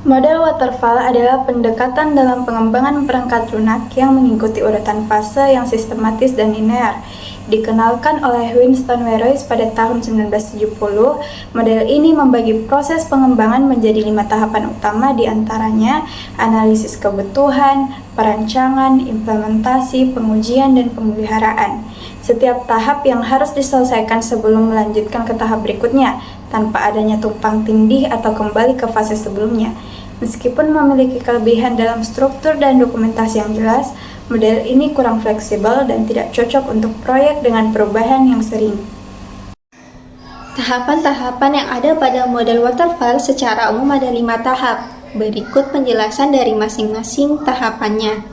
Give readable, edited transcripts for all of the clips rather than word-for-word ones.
Model waterfall adalah pendekatan dalam pengembangan perangkat lunak yang mengikuti urutan fase yang sistematis dan linear. Dikenalkan oleh Winston Worosz pada tahun 1970, model ini membagi proses pengembangan menjadi 5 tahapan utama, diantaranya analisis kebutuhan, perancangan, implementasi, pengujian, dan pemeliharaan. Setiap tahap yang harus diselesaikan sebelum melanjutkan ke tahap berikutnya, tanpa adanya tumpang tindih atau kembali ke fase sebelumnya. Meskipun memiliki kelebihan dalam struktur dan dokumentasi yang jelas, model ini kurang fleksibel dan tidak cocok untuk proyek dengan perubahan yang sering. Tahapan-tahapan yang ada pada model waterfall secara umum ada 5 tahap. Berikut penjelasan dari masing-masing tahapannya.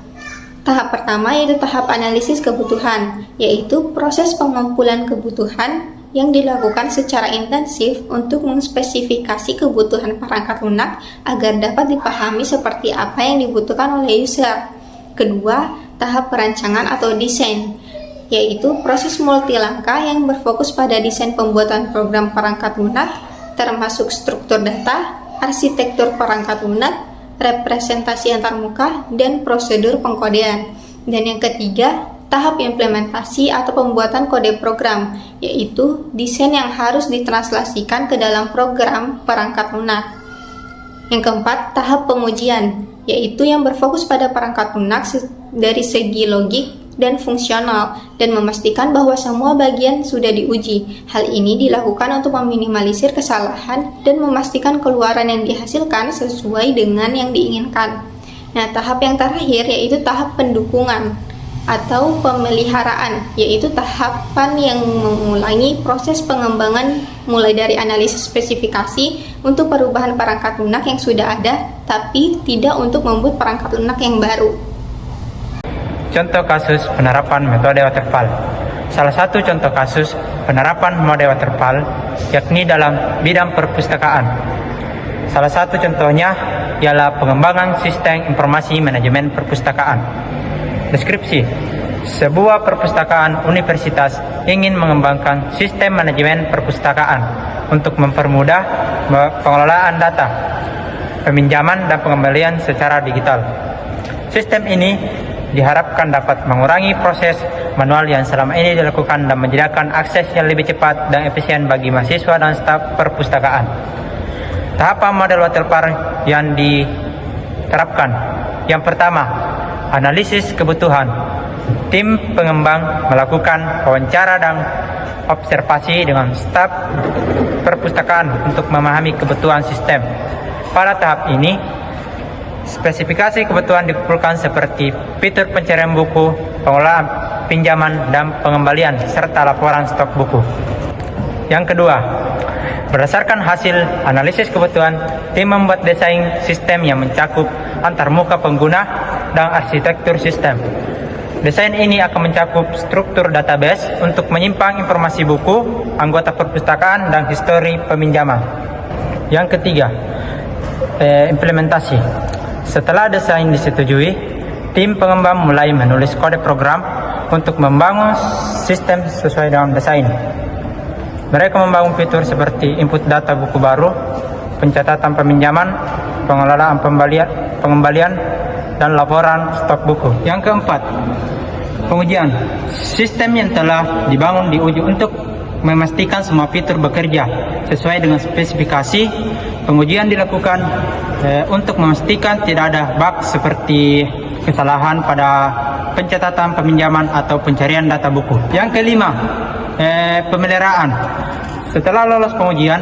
Tahap pertama yaitu tahap analisis kebutuhan, yaitu proses pengumpulan kebutuhan yang dilakukan secara intensif untuk menspesifikasi kebutuhan perangkat lunak agar dapat dipahami seperti apa yang dibutuhkan oleh user. Kedua, tahap perancangan atau desain, yaitu proses multilangkah yang berfokus pada desain pembuatan program perangkat lunak, termasuk struktur data, arsitektur perangkat lunak, representasi antarmuka, dan prosedur pengkodean. Dan yang ketiga, tahap implementasi atau pembuatan kode program, yaitu desain yang harus ditranslasikan ke dalam program perangkat lunak. Yang keempat, tahap pengujian, yaitu yang berfokus pada perangkat lunak dari segi logik dan fungsional, dan memastikan bahwa semua bagian sudah diuji. Hal ini dilakukan untuk meminimalisir kesalahan dan memastikan keluaran yang dihasilkan sesuai dengan yang diinginkan. Nah, tahap yang terakhir yaitu tahap pendukungan atau pemeliharaan, yaitu tahapan yang mengulangi proses pengembangan mulai dari analisis spesifikasi untuk perubahan perangkat lunak yang sudah ada, tapi tidak untuk membuat perangkat lunak yang baru. Contoh kasus penerapan metode waterfall. Salah satu contoh kasus penerapan mode waterfall yakni dalam bidang perpustakaan. Salah satu contohnya ialah pengembangan sistem informasi manajemen perpustakaan. Deskripsi: sebuah perpustakaan universitas ingin mengembangkan sistem manajemen perpustakaan untuk mempermudah pengelolaan data, peminjaman dan pengembalian secara digital. Sistem ini diharapkan dapat mengurangi proses manual yang selama ini dilakukan dan menyediakan akses yang lebih cepat dan efisien bagi mahasiswa dan staf perpustakaan. Tahapan model waterfall yang diterapkan: yang pertama, analisis kebutuhan. Tim pengembang melakukan wawancara dan observasi dengan staf perpustakaan untuk memahami kebutuhan sistem. Pada tahap ini, spesifikasi kebutuhan dikumpulkan seperti fitur pencarian buku, pengelolaan pinjaman dan pengembalian, serta laporan stok buku. Yang kedua, berdasarkan hasil analisis kebutuhan, tim membuat desain sistem yang mencakup antarmuka pengguna dan arsitektur sistem. Desain ini akan mencakup struktur database untuk menyimpan informasi buku, anggota perpustakaan, dan histori peminjaman. Yang ketiga, implementasi. Setelah desain disetujui, tim pengembang mulai menulis kode program untuk membangun sistem sesuai dengan desain. Mereka membangun fitur seperti input data buku baru, pencatatan peminjaman, pengelolaan pengembalian, dan laporan stok buku. Yang keempat, pengujian. Sistem yang telah dibangun diuji untuk memastikan semua fitur bekerja sesuai dengan spesifikasi. Pengujian dilakukan untuk memastikan tidak ada bug seperti kesalahan pada pencatatan peminjaman atau pencarian data buku. Yang kelima, pemeliharaan. Setelah lolos pengujian,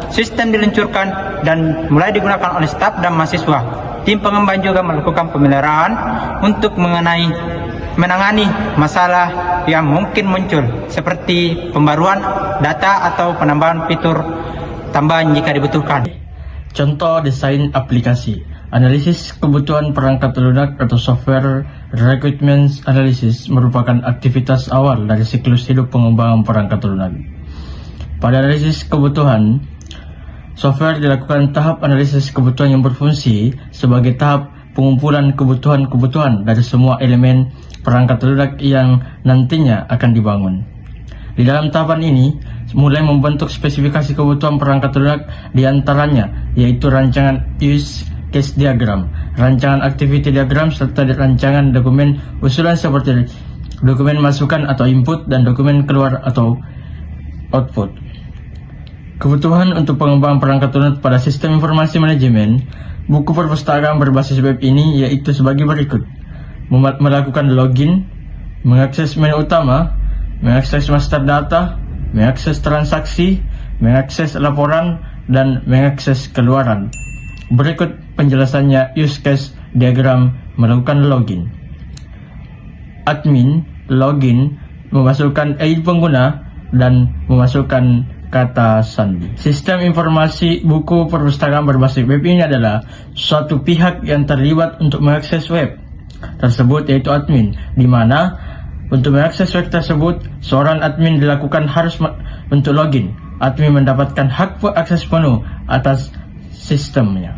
sistem diluncurkan dan mulai digunakan oleh staf dan mahasiswa. Tim pengembang juga melakukan pemeliharaan untuk menangani masalah yang mungkin muncul, seperti pembaruan data atau penambahan fitur tambahan jika dibutuhkan. Contoh desain aplikasi. Analisis kebutuhan perangkat lunak atau software requirements analysis merupakan aktivitas awal dari siklus hidup pengembangan perangkat lunak. Pada analisis kebutuhan, software dilakukan tahap analisis kebutuhan yang berfungsi sebagai tahap pengumpulan kebutuhan-kebutuhan dari semua elemen perangkat lunak yang nantinya akan dibangun. Di dalam tahapan ini, mulai membentuk spesifikasi kebutuhan perangkat lunak, diantaranya yaitu rancangan use case diagram, rancangan activity diagram, serta rancangan dokumen usulan seperti dokumen masukan atau input dan dokumen keluar atau output. Kebutuhan untuk pengembangan perangkat lunak pada sistem informasi manajemen buku perpustakaan berbasis web ini yaitu sebagai berikut: melakukan login, mengakses menu utama, mengakses master data, mengakses transaksi, mengakses laporan, dan mengakses keluaran. Berikut penjelasannya use case diagram melakukan login. Admin login memasukkan ID pengguna dan memasukkan kata sandi. Sistem informasi buku perpustakaan berbasis web ini adalah suatu pihak yang terlibat untuk mengakses web tersebut, yaitu admin, di mana untuk mengakses web tersebut, seorang admin dilakukan harus untuk login. Admin mendapatkan hak akses penuh atas sistemnya.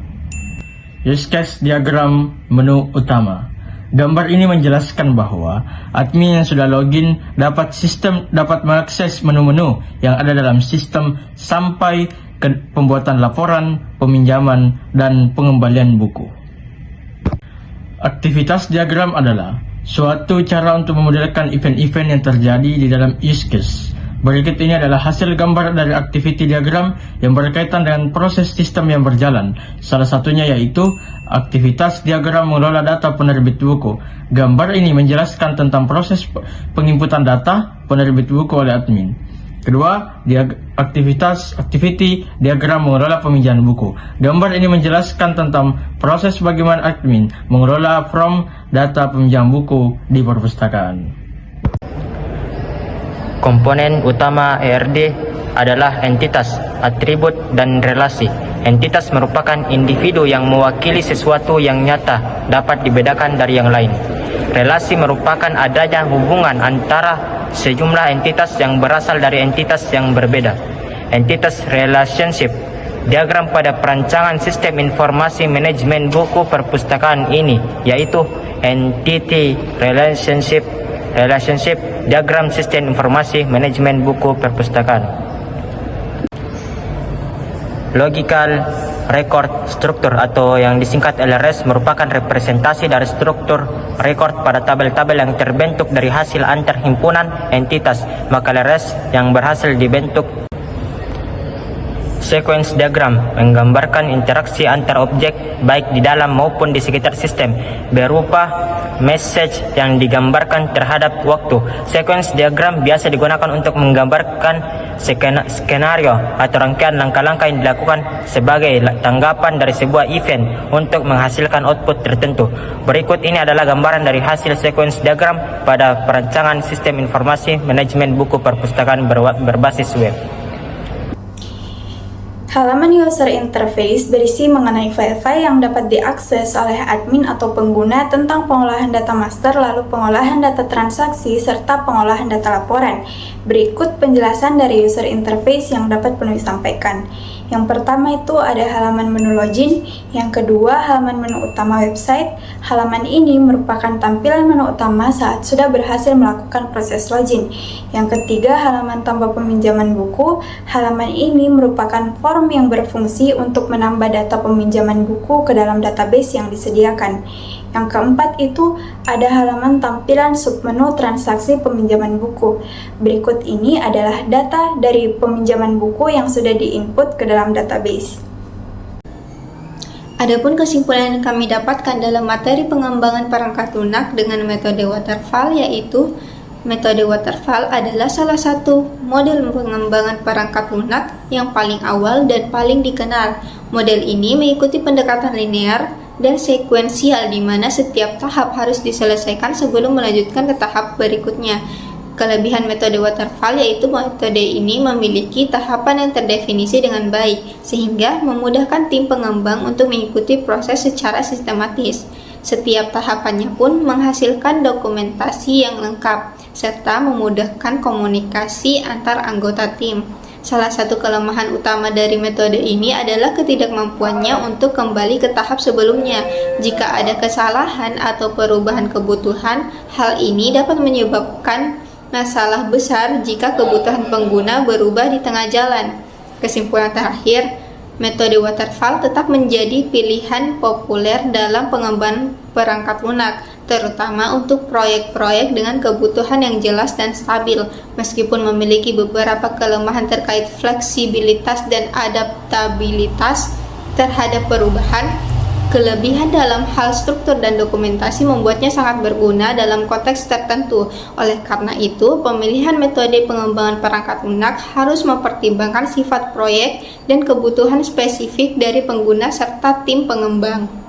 Use case diagram menu utama. Gambar ini menjelaskan bahwa admin yang sudah login dapat mengakses menu-menu yang ada dalam sistem sampai ke pembuatan laporan, peminjaman, dan pengembalian buku. Aktivitas diagram adalah suatu cara untuk memodelkan event-event yang terjadi di dalam use case. Berikut ini adalah hasil gambar dari activity diagram yang berkaitan dengan proses sistem yang berjalan. Salah satunya yaitu aktivitas diagram mengelola data penerbit buku. Gambar ini menjelaskan tentang proses penginputan data penerbit buku oleh admin. Kedua, activity diagram mengelola peminjaman buku. Gambar ini menjelaskan tentang proses bagaimana admin mengelola from data peminjam buku di perpustakaan. Komponen utama ERD adalah entitas, atribut, dan relasi. Entitas merupakan individu yang mewakili sesuatu yang nyata, dapat dibedakan dari yang lain. Relasi merupakan adanya hubungan antara sejumlah entitas yang berasal dari entitas yang berbeda. Entitas relationship. Diagram pada perancangan sistem informasi manajemen buku perpustakaan ini yaitu entity relationship diagram sistem informasi manajemen buku perpustakaan. Logical record structure atau yang disingkat LRS merupakan representasi dari struktur record pada tabel-tabel yang terbentuk dari hasil antar himpunan entitas. Maka LRS yang berhasil dibentuk. Sequence diagram menggambarkan interaksi antar objek baik di dalam maupun di sekitar sistem berupa message yang digambarkan terhadap waktu. Sequence diagram biasa digunakan untuk menggambarkan skenario atau rangkaian langkah-langkah yang dilakukan sebagai tanggapan dari sebuah event untuk menghasilkan output tertentu. Berikut ini adalah gambaran dari hasil sequence diagram pada perancangan sistem informasi manajemen buku perpustakaan berbasis web. Halaman user interface berisi mengenai file-file yang dapat diakses oleh admin atau pengguna tentang pengolahan data master, lalu pengolahan data transaksi, serta pengolahan data laporan. Berikut penjelasan dari user interface yang dapat penulis sampaikan. Yang pertama itu ada halaman menu login, yang kedua halaman menu utama website. Halaman ini merupakan tampilan menu utama saat sudah berhasil melakukan proses login. Yang ketiga halaman tambah peminjaman buku. Halaman ini merupakan form yang berfungsi untuk menambah data peminjaman buku ke dalam database yang disediakan. Yang keempat itu ada halaman tampilan submenu transaksi peminjaman buku. Berikut ini adalah data dari peminjaman buku yang sudah diinput ke dalam database. Adapun kesimpulan yang kami dapatkan dalam materi pengembangan perangkat lunak dengan metode waterfall, yaitu metode waterfall adalah salah satu model pengembangan perangkat lunak yang paling awal dan paling dikenal. Model ini mengikuti pendekatan linear dan sekuensial di mana setiap tahap harus diselesaikan sebelum melanjutkan ke tahap berikutnya. Kelebihan metode waterfall yaitu metode ini memiliki tahapan yang terdefinisi dengan baik, sehingga memudahkan tim pengembang untuk mengikuti proses secara sistematis. Setiap tahapannya pun menghasilkan dokumentasi yang lengkap, serta memudahkan komunikasi antar anggota tim. Salah satu kelemahan utama dari metode ini adalah ketidakmampuannya untuk kembali ke tahap sebelumnya. Jika ada kesalahan atau perubahan kebutuhan, hal ini dapat menyebabkan masalah besar jika kebutuhan pengguna berubah di tengah jalan. Kesimpulan terakhir, metode waterfall tetap menjadi pilihan populer dalam pengembangan perangkat lunak, terutama untuk proyek-proyek dengan kebutuhan yang jelas dan stabil, meskipun memiliki beberapa kelemahan terkait fleksibilitas dan adaptabilitas terhadap perubahan. Kelebihan dalam hal struktur dan dokumentasi membuatnya sangat berguna dalam konteks tertentu. Oleh karena itu, pemilihan metode pengembangan perangkat lunak harus mempertimbangkan sifat proyek dan kebutuhan spesifik dari pengguna serta tim pengembang.